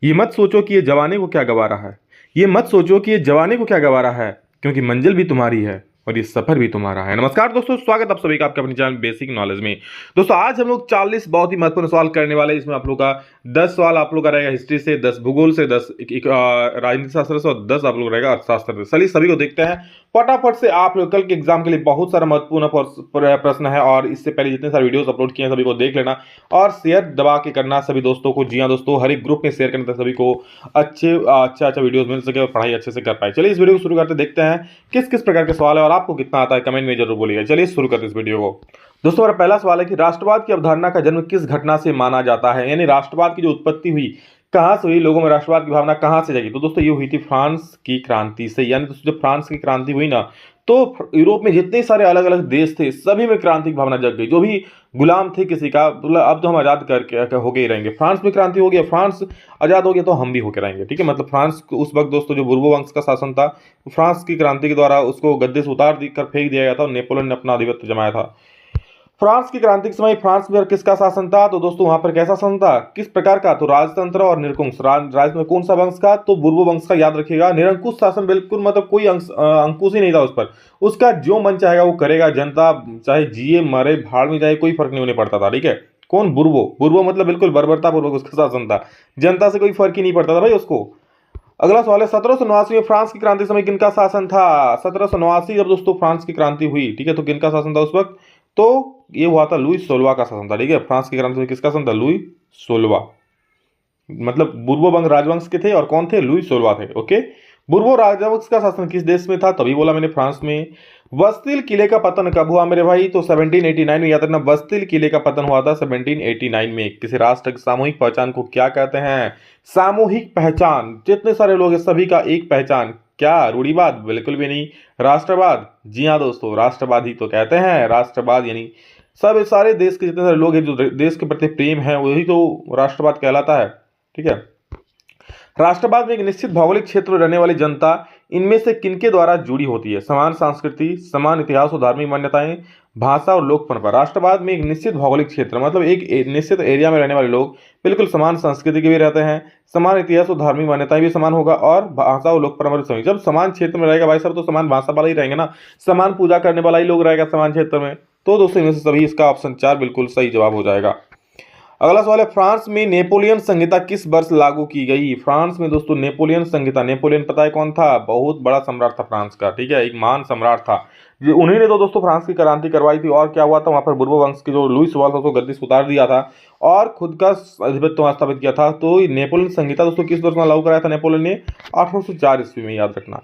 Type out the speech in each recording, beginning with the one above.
ये मत सोचो कि ये जवानी को क्या गवा रहा है। ये मत सोचो कि ये जवानी को क्या गवा रहा है, क्योंकि मंजिल भी तुम्हारी है और ये सफर भी तुम्हारा है। नमस्कार दोस्तों, स्वागत आप सभी का आपके अपने चैनल बेसिक नॉलेज में। दोस्तों आज हम लोग 40 बहुत ही महत्वपूर्ण सवाल करने वाले हैं। इसमें आप लोग का 10 सवाल आप लोग का रहेगा हिस्ट्री से, 10 भूगोल से, 10 राजनीति शास्त्र से और 10 आप लोग रहेगा अर्थशास्त्र से। चलिए सभी को देखते हैं फटाफट से। आप लोग कल के एग्जाम के लिए बहुत सारा महत्वपूर्ण प्रश्न है और इससे पहले जितने सारे वीडियोस अपलोड किए हैं सभी को देख लेना और शेयर दबा के करना सभी दोस्तों को। जी हाँ दोस्तों, हर एक ग्रुप में शेयर करने तक सभी को अच्छा वीडियोस मिल सके और पढ़ाई अच्छे से कर पाए। चलिए इस वीडियो को शुरू करते देखते हैं किस किस प्रकार के सवाल है और आपको कितना आता है, कमेंट में जरूर बोलिएगा। चलिए शुरू करते इस वीडियो को। दोस्तों हमारा पहला सवाल है कि राष्ट्रवाद की अवधारणा का जन्म किस घटना से माना जाता है, यानी राष्ट्रवाद की जो उत्पत्ति हुई कहां से हुई, लोगों में राष्ट्रवाद की भावना कहां से जगी। तो दोस्तों ये हुई थी फ्रांस की क्रांति से। यानी दोस्तों जब फ्रांस की क्रांति हुई ना, तो यूरोप में जितने सारे अलग अलग देश थे सभी में क्रांति की भावना जग गई। जो भी गुलाम थे किसी का, बोला अब तो हम आजाद करके होके ही रहेंगे। फ्रांस में क्रांति हो गया, फ्रांस आजाद हो गया तो हम भी होके रहेंगे। ठीक है, मतलब फ्रांस उस वक्त दोस्तों जो बुर्बो वंश का शासन था, फ्रांस की क्रांति के द्वारा उसको गद्दे से उतार कर फेंक दिया गया था और नेपोलियन ने अपना आधिपत्य जमाया था। फ्रांस की क्रांति के समय फ्रांस में किसका शासन था, तो दोस्तों वहां पर कैसा शासन था, किस प्रकार का, तो राजतंत्र और निरंकुश। राज्य में कौन सा वंश का, तो बुर्बो वंश का। याद रखिएगा, निरंकुश शासन बिल्कुल मतलब कोई अंकुश ही नहीं था उस पर। उसका जो मन चाहेगा वो करेगा, जनता चाहे जिए मरे भाड़ में जाए कोई फर्क नहीं होने पड़ता था। ठीक है, कौन, बुर्बो। बुर्बो मतलब बिल्कुल बर्बरता पूर्वक उसका शासन था, जनता से कोई फर्क ही नहीं पड़ता था भाई उसको। अगला सवाल है 1789 में फ्रांस की क्रांति समय किनका शासन था। 1789 जब दोस्तों फ्रांस की क्रांति हुई, ठीक है, तो किनका शासन था उस वक्त, तो ये हुआ था लुई 16 का शासन था। ठीक है, फ्रांस की क्रांति में किसका शासन था, लुई 16। मतलब बुर्बो वंश राजवंश के थे और कौन थे, लुई 16 थे। ओके, बुर्बो राजवंश का शासन किस देश में था, तभी बोला मैंने फ्रांस में। बस्तिल किले का पतन कब हुआ मेरे भाई, तो 1789 में। याद रखना, बस्तिल किले का पतन हुआ था 1789 में। किसी राष्ट्र की सामूहिक पहचान को क्या कहते हैं, सामूहिक पहचान। जितने सारे लोग हैं सभी का एक पहचान। क्या रूढ़िवाद, बिल्कुल भी नहीं। राष्ट्रवाद, जी हाँ दोस्तों, राष्ट्रवाद ही तो कहते हैं। राष्ट्रवाद यानी सब सारे देश के जितने सारे लोग हैं जो देश के प्रति प्रेम है वही तो राष्ट्रवाद कहलाता है। ठीक है, राष्ट्रवाद में एक निश्चित भौगोलिक क्षेत्र में रहने वाली जनता इनमें से किनके द्वारा जुड़ी होती है, समान संस्कृति, समान इतिहास और धार्मिक मान्यताएं, भाषा और लोक परंपरा। राष्ट्रवाद में एक निश्चित भौगोलिक क्षेत्र मतलब एक निश्चित एरिया में रहने वाले लोग बिल्कुल समान संस्कृति के भी रहते हैं, समान इतिहास और धार्मिक मान्यताएं भी समान होगा और भाषा और लोक परंपरा समान। जब समान क्षेत्र में रहेगा भाई साहब तो समान भाषा वाला ही रहेंगे ना, समान पूजा करने वाला ही लोग रहेगा समान क्षेत्र में। तो दोस्तों इनमें से सभी इसका ऑप्शन 4 बिल्कुल सही जवाब हो जाएगा। अगला सवाल है फ्रांस में नेपोलियन संहिता किस वर्ष लागू की गई। फ्रांस में दोस्तों नेपोलियन संहिता, नेपोलियन पता है कौन था, बहुत बड़ा सम्राट था फ्रांस का। ठीक है, एक महान सम्राट था, जो उन्हीं ने तो दोस्तों फ्रांस की क्रांति करवाई थी। और क्या हुआ था वहां पर, बुर्बो वंश के जो लुई 16 था उसको गद्दी से उतार दिया था और खुद का आधिपत्य स्थापित किया था। तो नेपोलियन संहिता दोस्तों किस वर्ष में लागू कराया था नेपोलियन ने, 1804 ईस्वी में। याद रखना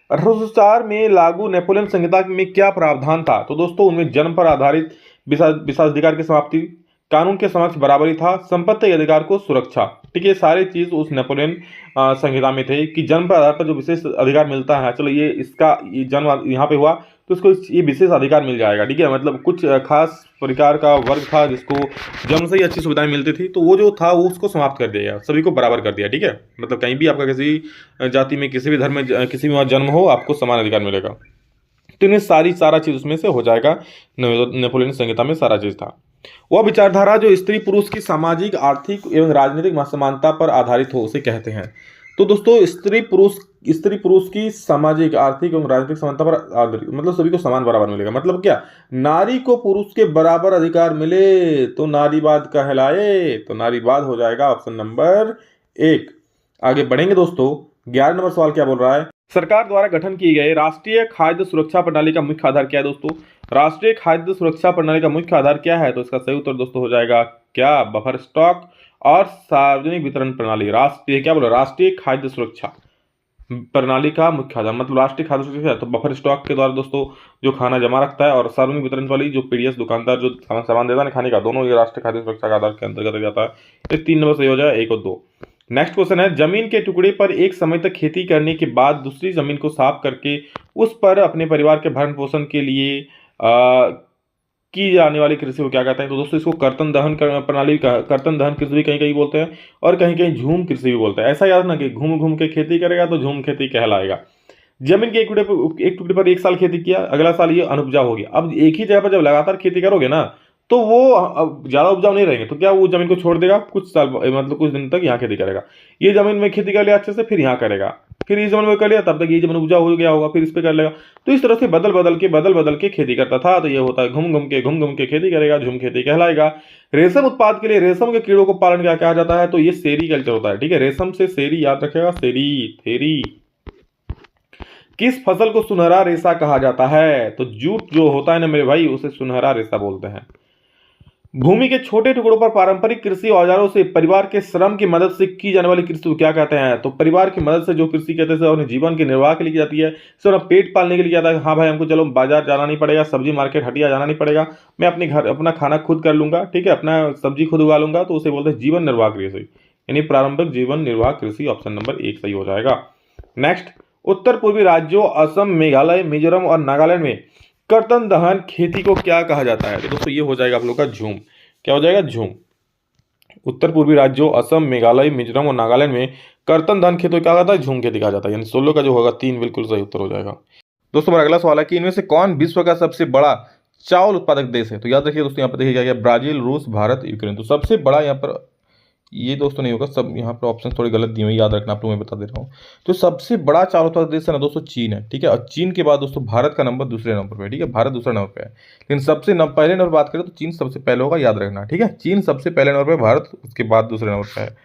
1804 में लागू नेपोलियन संहिता में क्या प्रावधान था, तो दोस्तों उनमें जन्म पर आधारित विशेषाधिकार की समाप्ति, कानून के समक्ष बराबरी था, संपत्ति के अधिकार को सुरक्षा। ठीक है, सारे चीज उस नेपोलियन संहिता में थे कि जन्म पर आधार पर जो विशेष अधिकार मिलता है, चलो ये इसका ये जन्म यहाँ पे हुआ तो इसको ये विशेष अधिकार मिल जाएगा। ठीक है, मतलब कुछ खास प्रकार का वर्ग था जिसको जन्म से ही अच्छी सुविधाएं मिलती थी, तो वो जो था वो उसको समाप्त कर दिया, सभी को बराबर कर दिया। ठीक है, मतलब कहीं भी आपका किसी जाति में किसी भी धर्म में किसी भी वहाँ जन्म हो आपको समान अधिकार मिलेगा। तो इन्हें सारा चीज उसमें से हो जाएगा। नेपोलियन संहिता में सारा चीज था। वह विचारधारा जो स्त्री पुरुष की सामाजिक, आर्थिक एवं राजनीतिक समानता पर आधारित हो उसे कहते हैं। तो दोस्तों स्त्री पुरुष की सामाजिक, आर्थिक एवं राजनीतिक समानता पर आधारित मतलब सभी को समान बराबर मिलेगा। मतलब क्या, नारी को पुरुष के बराबर अधिकार मिले तो नारीवाद कहलाए, तो नारीवाद हो जाएगा ऑप्शन नंबर 1। आगे बढ़ेंगे दोस्तों, 11 नंबर सवाल क्या बोल रहा है, सरकार द्वारा गठन की गई राष्ट्रीय खाद्य सुरक्षा प्रणाली का मुख्य आधार क्या है दोस्तों। राष्ट्रीय खाद्य सुरक्षा प्रणाली का मुख्य आधार क्या है, तो इसका सही उत्तर दोस्तों हो जाएगा क्या, बफर स्टॉक और सार्वजनिक वितरण प्रणाली। राष्ट्रीय क्या बोला, राष्ट्रीय खाद्य सुरक्षा प्रणाली का मुख्य आधार मतलब राष्ट्रीय खाद्य सुरक्षा, तो बफर स्टॉक के द्वारा दोस्तों जो खाना जमा रखता है और सार्वजनिक वितरण वाली जो पीडीएस दुकानदार जो सामान देता है खाने का, दोनों ये राष्ट्रीय खाद्य सुरक्षा का आधार के अंतर्गत जाता है। ये 3 नंबर सही हो जाए, 1 और 2। नेक्स्ट क्वेश्चन है, जमीन के टुकड़े पर एक समय तक खेती करने के बाद दूसरी जमीन को साफ करके उस पर अपने परिवार के भरण पोषण के लिए की जाने वाली कृषि को क्या कहते हैं, तो दोस्तों इसको कर्तन दहन प्रणाली, कर्तन दहन कृषि भी कहीं कहीं बोलते हैं और कहीं कहीं झूम कृषि भी बोलते हैं। ऐसा याद ना कि घूम घूम के खेती करेगा तो झूम खेती कहलाएगा। जमीन के एक टुकड़े पर 1 साल खेती किया, अगला साल ये अनउपजाऊ हो गया। अब एक ही जगह पर जब लगातार खेती करोगे ना तो वो अब ज़्यादा उपजाऊ नहीं रहेंगे, तो क्या वो ज़मीन को छोड़ देगा कुछ साल, मतलब कुछ दिन तक यहाँ खेती करेगा। ये ज़मीन में खेती कर लिया अच्छे से, फिर यहाँ करेगा, फिर इस ज़मीन में कर लिया, तब तक ये ज़मीन उपजाऊ हो गया होगा, फिर इस पे कर लेगा। तो इस तरह से बदल बदल के खेती करता था। तो ये होता है घूम घूम के खेती करेगा, झूम खेती कहलाएगा। रेशम उत्पाद के लिए रेशम के कीड़ों को पालन क्या कहा जाता है, तो ये सेरीकल्चर होता है। ठीक है, रेशम से सेरी याद रखेगा, सेरी थेरी। किस फसल को सुनहरा रेशा कहा जाता है, तो जूट जो होता है ना मेरे भाई, उसे सुनहरा रेशा बोलते हैं। भूमि के छोटे टुकड़ों पर पारंपरिक कृषि औजारों से परिवार के श्रम की मदद से की जाने वाली कृषि को क्या कहते हैं, तो परिवार की मदद से जो कृषि कहते हैं उन्हें जीवन के निर्वाह के लिए की जाती है, सिर्फ अपना पेट पालने के लिए जाता है। हाँ भाई, हमको चलो बाजार जाना नहीं पड़ेगा, सब्जी मार्केट हटिया जाना नहीं पड़ेगा, मैं अपने घर अपना खाना खुद कर लूंगा, ठीक है, अपना सब्जी खुद उगा लूंगा, तो उसे बोलते हैं जीवन निर्वाह कृषि, यानी प्रारंभिक जीवन निर्वाह कृषि। ऑप्शन नंबर 1 सही हो जाएगा। नेक्स्ट, उत्तर पूर्वी राज्यों असम, मेघालय, मिजोरम और नागालैंड में कर्तन दहन खेती को क्या कहा जाता है, तो दोस्तों ये हो जाएगा आप लोग का झूम। क्या हो जाएगा, झूम। उत्तर पूर्वी राज्यों असम, मेघालय, मिजोरम और नागालैंड में कर्तन दहन खेती को क्या कहता है, झूम खेती कहा जाता है। यानी 16 का जो होगा 3 बिल्कुल सही उत्तर हो जाएगा। दोस्तों हमारा अगला सवाल है कि इनमें से कौन विश्व का सबसे बड़ा चावल उत्पादक देश है, तो याद रखिए दोस्तों, यहाँ पर देखिए क्या क्या, ब्राजील, रूस, भारत, यूक्रेन। तो सबसे बड़ा यहाँ पर ये दोस्तों नहीं होगा, सब यहाँ पर ऑप्शन थोड़ी गलत दी हुई, याद रखना, आप लोगों मैं बता दे रहा हूँ। तो सबसे बड़ा चावल उत्पादक देश है ना दोस्तों, चीन है। ठीक है, और चीन के बाद दोस्तों भारत का नंबर दूसरे नंबर पे है। ठीक है, भारत दूसरा नंबर पे है, लेकिन सबसे पहले नंबर बात करें तो चीन सबसे पहले होगा, याद रखना। ठीक है, चीन सबसे पहले नंबर पे, भारत उसके बाद दूसरे नंबर पे है।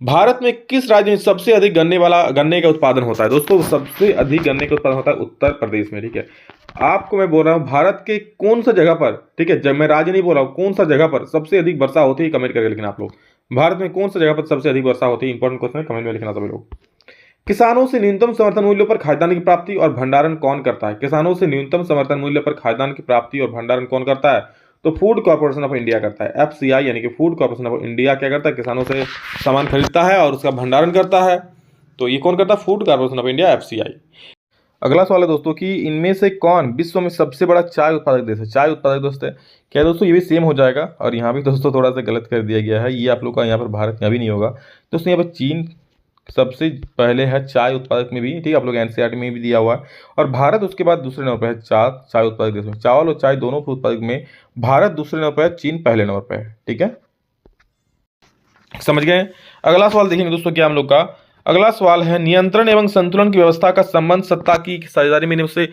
भारत में किस राज्य में सबसे अधिक गन्ने का उत्पादन होता है, दोस्तों सबसे अधिक गन्ने का उत्पादन होता है उत्तर प्रदेश में। ठीक है, आपको मैं बोल रहा हूँ भारत के कौन सा जगह पर, ठीक है, जब मैं राज्य नहीं बोल रहा हूँ, कौन सा जगह पर सबसे अधिक वर्षा होती है, कमेंट करके लिखना आप लोग। भारत में कौन सा जगह पर सबसे अधिक वर्षा होती है, इंपॉर्टेंट क्वेश्चन है, कमेंट में लिखना सभी लोग। किसानों से न्यूनतम समर्थन मूल्य पर खाद्यान्न की प्राप्ति और भंडारण कौन करता है, किसानों से न्यूनतम समर्थन मूल्य पर खाद्यान्न की प्राप्ति और भंडारण कौन करता है, तो फूड कॉर्पोरेशन ऑफ इंडिया करता है। एफसीआई यानी कि फूड कॉर्पोरेशन ऑफ इंडिया क्या करता है, किसानों से सामान खरीदता है और उसका भंडारण करता है। तो ये कौन करता है, food corporation of India, FCI. अगला सवाल है दोस्तों कि इनमें से कौन विश्व में सबसे बड़ा चाय उत्पादक देश है, चाय उत्पादक दोस्त है क्या है दोस्तों, ये भी सेम हो जाएगा। और यहाँ भी दोस्तों थोड़ा सा गलत कर दिया गया है, ये आप लोग का यहाँ पर भारत यहाँ भी नहीं होगा दोस्तों, यहाँ पर चीन सबसे पहले है चाय उत्पादक में भी। ठीक है, आप लोग एनसीईआरटी में भी दिया हुआ है। और भारत उसके बाद दूसरे नंबर पर है, चाय उत्पादक देश में, चावल और चाय दोनों उत्पादक में भारत दूसरे नंबर पर है, चीन पहले नंबर पर है। ठीक है, समझ गए। अगला सवाल देखेंगे दोस्तों क्या हम लोग का, अगला सवाल है नियंत्रण एवं संतुलन की व्यवस्था का संबंध सत्ता की साझेदारी में से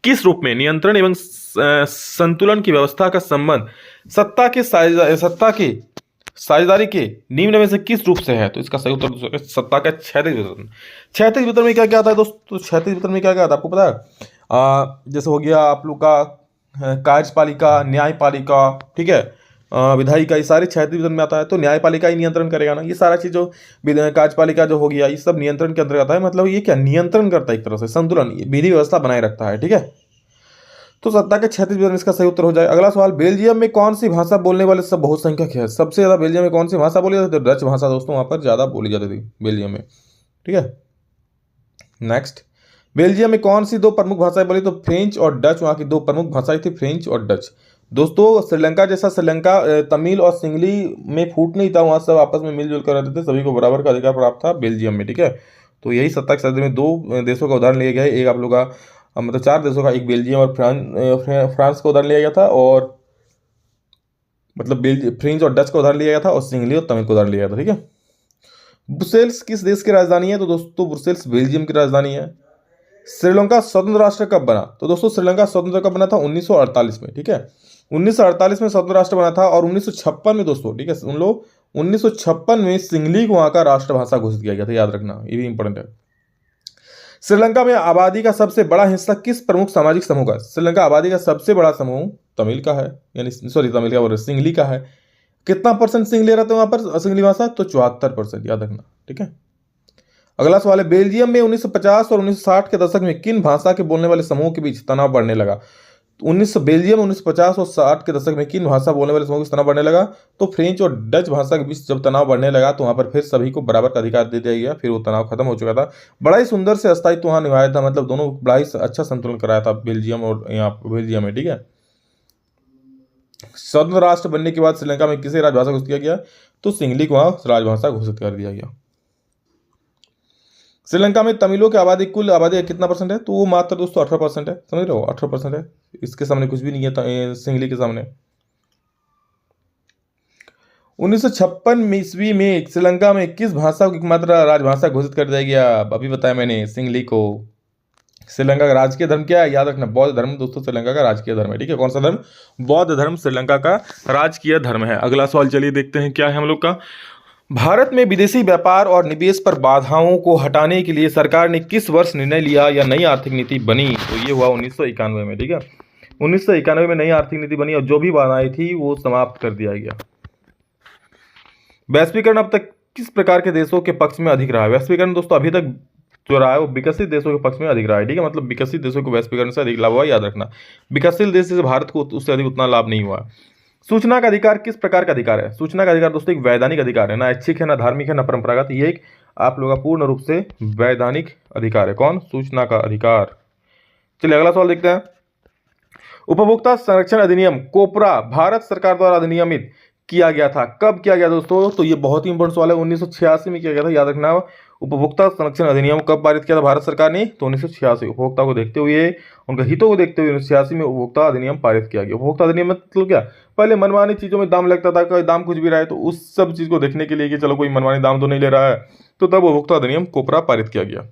किस रूप में, नियंत्रण एवं संतुलन की व्यवस्था का संबंध सत्ता के साझेदारी के निम्न में से किस रूप से है, तो इसका सही उत्तर सत्ता का क्षैतिज वितरण। क्षैतिज वितरण में क्या क्या आता है दोस्तों, क्षैतिज वितरण में क्या क्या आता है आपको पता है, जैसे हो गया आप लोग का कार्यपालिका, न्यायपालिका, ठीक है, विधायिका, ये सारे क्षैतिज वितरण में आता है। तो न्यायपालिका ही नियंत्रण करेगा ना, ये सारा चीज जो कार्यपालिका जो हो गया, ये सब नियंत्रण के अंतर्गत आता है। मतलब ये क्या नियंत्रण करता है, एक तरह से संतुलन, विधि व्यवस्था बनाए रखता है। ठीक है, तो सत्ता के क्षैतिज वितरण इसका सही उत्तर हो जाए। अगला सवाल, बेल्जियम में कौन सी भाषा बोलने वाले सब बहुसंख्यक है, सबसे ज्यादा बेल्जियम में कौन सी भाषा बोली जाती है, डच भाषा दोस्तों वहां पर ज्यादा बोली जाती थी बेल्जियम में। ठीक है, नेक्स्ट, बेल्जियम में कौन सी दो प्रमुख भाषाएं बोली, तो फ्रेंच और डच वहां की दो प्रमुख भाषाएं थी, फ्रेंच और डच। दोस्तों श्रीलंका जैसा, श्रीलंका तमिल और सिंगली में फूट नहीं था, वहां सब आपस में मिलजुल कर रहते थे, सभी को बराबर का अधिकार प्राप्त था बेल्जियम में। ठीक है, तो यही सत्ता के क्षेत्र में दो देशों का उदाहरण लिया गया है, एक आप लोग का मतलब 4 देशों का, एक बेल्जियम और फ्रांस का उदाहरण लिया गया था, और मतलब फ्रेंच और डच का उदाहरण लिया गया था, और सिंगली और तमिल का उदाहरण लिया गया था। ठीक है, ब्रुसेल्स किस देश की राजधानी है, तो दोस्तों ब्रुसेल्स बेल्जियम की राजधानी है। श्रीलंका स्वतंत्र राष्ट्र कब बना, तो दोस्तों श्रीलंका स्वतंत्र कब बना था, 1948 में। ठीक है, 1948 में स्वतंत्र राष्ट्र बना था, और 1956 में दोस्तों, ठीक है, उन लोग 1956 में सिंगली को वहां का राष्ट्रभाषा घोषित किया गया था, याद रखना, ये भी इंपॉर्टेंट है। श्रीलंका में आबादी का सबसे बड़ा हिस्सा किस प्रमुख सामाजिक समूह का, श्रीलंका आबादी का सबसे बड़ा समूह तमिल का है, यानी सॉरी तमिल का बोल रहे सिंगली का है। कितना परसेंट सिंगली रहते हैं वहां पर सिंगली भाषा, तो 74%, याद रखना। ठीक है, अगला सवाल है, बेल्जियम में 1950 और 1960 के दशक में किन भाषा के बोलने वाले समूह के बीच तनाव बढ़ने लगा, बेल्जियम 1950 और 60 के दशक में किन भाषा बोलने वाले समूह के तनाव बढ़ने लगा, तो फ्रेंच और डच भाषा के बीच जब तनाव बढ़ने लगा तो वहां पर फिर सभी को बराबर का अधिकार दे दिया गया, फिर वो तनाव खत्म हो चुका था। बड़ा ही सुंदर से अस्तित्व वहां निभाया था, मतलब दोनों बड़ा ही अच्छा संतुलन कराया था बेल्जियम और यहाँ बेल्जियम में। ठीक है, स्वतंत्र राष्ट्र बनने के बाद श्रीलंका में किसे राजभाषा घोषित किया गया, तो सिंगली को वहां राजभाषा घोषित कर दिया गया। श्रीलंका में तमिलों की आबादी, कुल आबादी कितना परसेंट है, तो वो मात्र दोस्तों 18% है, समझ रहे हो, 18% है। इसके सामने कुछ भी नहीं है सिंगली के सामने। 1956 ईस्वी में श्रीलंका में किस भाषा को एकमात्र राजभाषा घोषित कर दिया गया? अभी बताया मैंने, सिंगली को। श्रीलंका का राजकीय धर्म क्या है? याद रखना, बौद्ध धर्म दोस्तों श्रीलंका का राजकीय धर्म है। ठीक है, कौन सा धर्म? बौद्ध धर्म श्रीलंका का राजकीय धर्म है। अगला सवाल चलिए देखते हैं क्या है हम लोग का। भारत में विदेशी व्यापार और निवेश पर बाधाओं को हटाने के लिए सरकार ने किस वर्ष निर्णय लिया या नई आर्थिक नीति बनी? तो ये हुआ 1991 में। ठीक है, 1991 में नई आर्थिक नीति बनी और जो भी बाधाएं थी वो समाप्त कर दिया गया। वैश्वीकरण अब तक किस प्रकार के देशों के पक्ष में अधिक रहा है? वैश्वीकरण दोस्तों अभी तक जो रहा है वो विकसित देशों के पक्ष में अधिक रहा है। ठीक है, मतलब विकसित देशों को वैश्वीकरण से अधिक लाभ हुआ, याद रखना। विकसशील देश से भारत को उससे अधिक उतना लाभ नहीं हुआ। सूचना का अधिकार किस प्रकार का अधिकार है? सूचना का अधिकार दोस्तों एक वैधानिक अधिकार है, ना ऐच्छिक है, ना धार्मिक है, ना परंपरागत। ये एक आप लोगों का पूर्ण रूप से वैधानिक अधिकार है। कौन? सूचना का अधिकार। चलिए अगला सवाल देखते हैं। उपभोक्ता संरक्षण अधिनियम कोपरा भारत सरकार द्वारा अधिनियमित किया गया था। कब किया गया दोस्तों? तो ये बहुत ही इंपॉर्टेंट सवाल है। 1986 में किया गया था, याद रखना। उपभोक्ता संरक्षण अधिनियम कब पारित किया था भारत सरकार ने? तो 1986। उपभोक्ता को देखते हुए, उनके हितों को देखते हुए 1986 में उपभोक्ता अधिनियम पारित किया गया। उपभोक्ता अधिनियम मतलब क्या? पहले मनमानी चीजों में दाम लगता था, कोई दाम कुछ भी रहा है तो उस सब चीज को देखने के लिए कि चलो कोई मनमानी दाम तो नहीं ले रहा है, तो तब उपभोक्ता अधिनियम कोपरा पारित किया गया।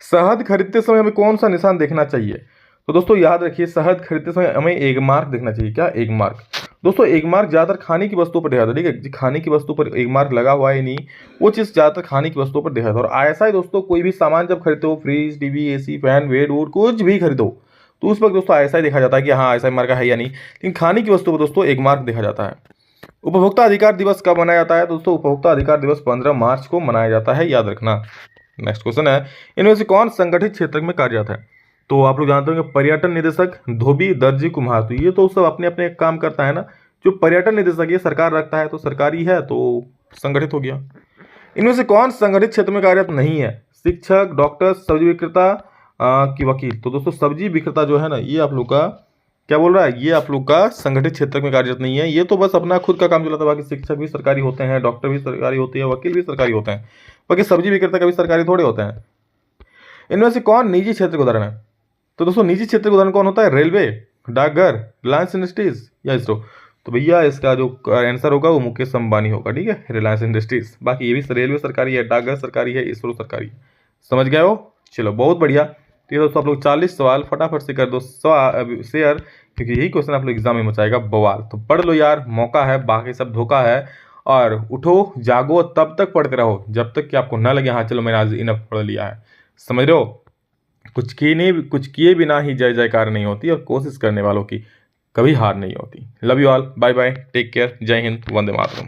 शहद खरीदते समय हमें कौन सा निशान देखना चाहिए? तो दोस्तों याद रखिए, शहद खरीदते समय हमें एग मार्क देखना चाहिए। क्या? Egg mark. दोस्तों एग मार्क ज्यादातर खाने की वस्तुओं पर देखा था। ठीक है, खाने की वस्तु पर एग मार्क लगा हुआ है नहीं, वो चीज ज्यादातर खाने की वस्तुओं पर देखा था। और ऐसा ही दोस्तों कोई भी सामान जब खरीदते हो, fridge, TV, AC, fan, bed वूड कुछ भी खरीदो, तो उस वक्त दोस्तों ऐसा ही देखा जाता है कि हाँ ऐसा मार्का है या नहीं। लेकिन खाने की वस्तु पर दोस्तों एग मार्क देखा जाता है। उपभोक्ता अधिकार दिवस कब मनाया जाता है? दोस्तों उपभोक्ता अधिकार दिवस 15 मार्च को मनाया जाता है, याद रखना। नेक्स्ट क्वेश्चन है, इनमें से कौन संगठित क्षेत्र में कार्यरत है? तो आप लोग जानते होंगे पर्यटन निदेशक, धोबी, दर्जी, कुम्हार। तो ये तो सब अपने अपने काम करता है ना। जो पर्यटन निदेशक ये सरकार रखता है तो सरकारी है, तो संगठित हो गया। इनमें से कौन संगठित क्षेत्र में कार्यरत नहीं है? शिक्षक, डॉक्टर, सब्जी विक्रेता की वकील। तो दोस्तों सब्जी विक्रेता जो है ना, ये आप लोग का क्या बोल रहा है, ये आप लोग का संगठित क्षेत्र में कार्यरत नहीं है। ये तो बस अपना खुद का काम चलाता है। बाकी शिक्षक भी सरकारी होते हैं, डॉक्टर भी सरकारी होते हैं, वकील भी सरकारी होते हैं। बाकी सब्जी विक्रेता का भी सरकारी थोड़े होते हैं। इनमें से कौन निजी क्षेत्र का उदाहरण है? तो दोस्तों निजी क्षेत्र का उदाहरण कौन होता है? रेलवे, डाकघर, रिलायंस इंडस्ट्रीज या इसरो। तो भैया इसका जो आंसर होगा वो मुकेश अंबानी होगा। ठीक है, रिलायंस इंडस्ट्रीज। बाकी ये भी रेलवे सरकारी है, डाकघर सरकारी है, इसरो सरकारी है। समझ गए हो? चलो बहुत बढ़िया। तो ये दोस्तों आप लोग 40 सवाल फटाफट से कर दो शेयर, क्योंकि यही क्वेश्चन आप लोग एग्जाम में मचाएगा बवाल। तो पढ़ लो यार, मौका है, बाकी सब धोखा है। और उठो जागो तब तक पढ़ते रहो जब तक कि आपको ना लगे हाँ चलो मैंने आज इनफ पढ़ लिया है। समझ रहे हो? कुछ किए बिना ही जय जयकार नहीं होती, और कोशिश करने वालों की कभी हार नहीं होती। Love you all, bye bye, take care, जय हिंद, वंदे मातरम।